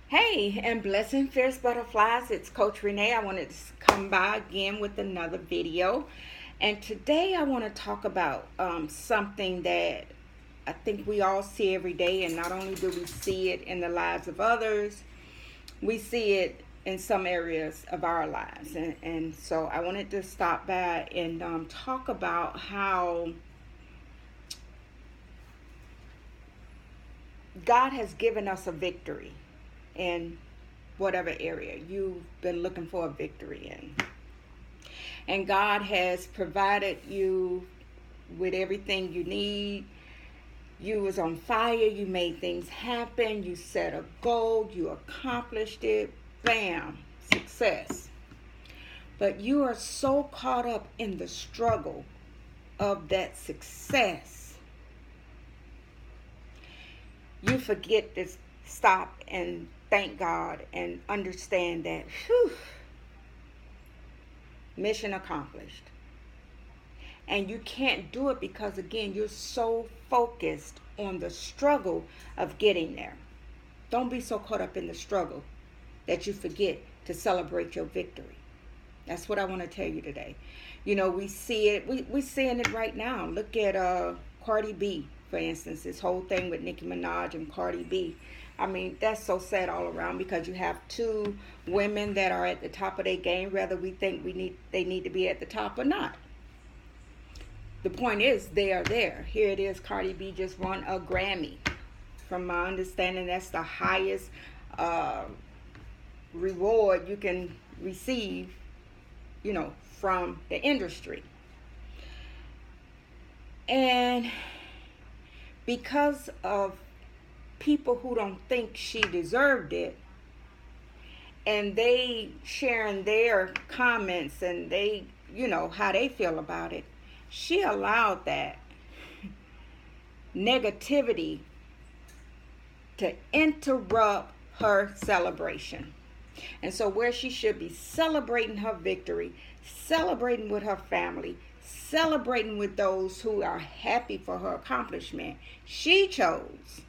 Hey, and blessing fierce butterflies. It's Coach Renee. I wanted to come by again with another video. And today I want to talk about something that I think we all see every day. And not only do we see it in the lives of others, we see it in some areas of our lives. And so I wanted to stop by and talk about how God has given us a victory in whatever area you've been looking for a victory in. And God has provided you with everything you need. You was on fire, you made things happen, you set a goal, you accomplished it, bam, success. But you are so caught up in the struggle of that success, you forget to stop and thank God and understand that, mission accomplished. And you can't do it because, again, you're so focused on the struggle of getting there. Don't be so caught up in the struggle that you forget to celebrate your victory. That's what I want to tell you today. You know, we see it. We're seeing it right now. Look at Cardi B, for instance, this whole thing with Nicki Minaj and Cardi B. I mean, that's so sad all around because you have two women that are at the top of their game, whether we think they need to be at the top or not. The point is, they are there. Here it is, Cardi B just won a Grammy. From my understanding, that's the highest reward you can receive, from the industry. And because of people who don't think she deserved it, and they sharing their comments and they, how they feel about it, she allowed that negativity to interrupt her celebration. And so where she should be celebrating her victory, celebrating with her family, celebrating with those who are happy for her accomplishment, she chose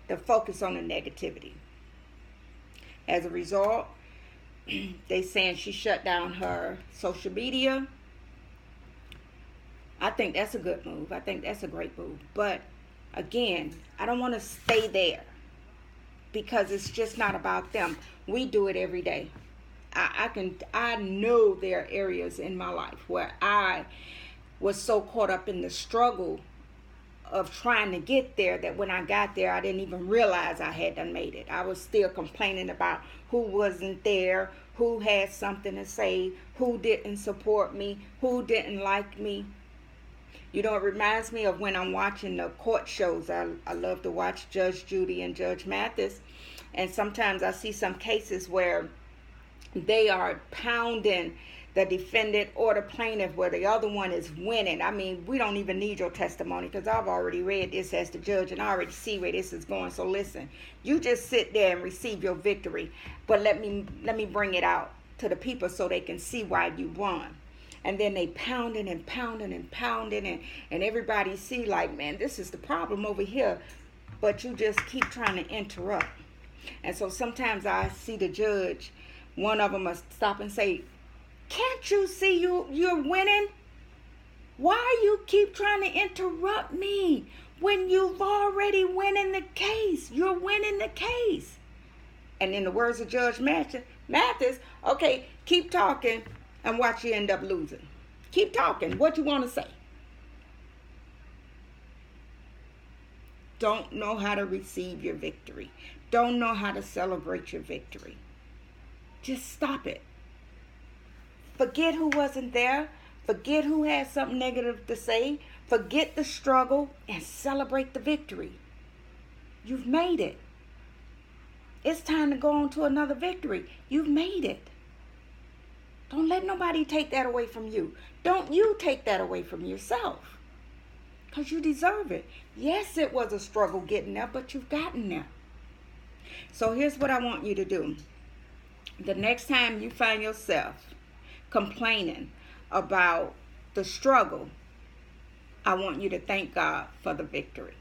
to focus on the negativity. As a result, they saying she shut down her social media. I think that's a good move. I think that's a great move. But again, I don't want to stay there because it's just not about them. We do it every day. I know there are areas in my life where I was so caught up in the struggle of trying to get there that when I got there, I didn't even realize I had done made it. I was still complaining about who wasn't there, who had something to say, who didn't support me, who didn't like me. It reminds me of when I'm watching the court shows. I love to watch Judge Judy and Judge Mathis. And sometimes I see some cases where they are pounding the defendant or the plaintiff where the other one is winning. I mean, we don't even need your testimony because I've already read this as the judge and I already see where this is going. So listen, you just sit there and receive your victory. But let me bring it out to the people so they can see why you won. And then they pounding and pounding and pounding and everybody see like, man, this is the problem over here. But you just keep trying to interrupt. And so sometimes I see the judge, one of them must stop and say, can't you see you're winning? Why you keep trying to interrupt me when you've already winning the case? You're winning the case. And in the words of Judge Mathis, okay, keep talking and watch you end up losing. Keep talking. What you want to say? Don't know how to receive your victory. Don't know how to celebrate your victory. Just stop it. Forget who wasn't there. Forget who had something negative to say. Forget the struggle and celebrate the victory. You've made it. It's time to go on to another victory. You've made it. Don't let nobody take that away from you. Don't you take that away from yourself. Because you deserve it. Yes, it was a struggle getting there, but you've gotten there. So here's what I want you to do. The next time you find yourself complaining about the struggle, I want you to thank God for the victory.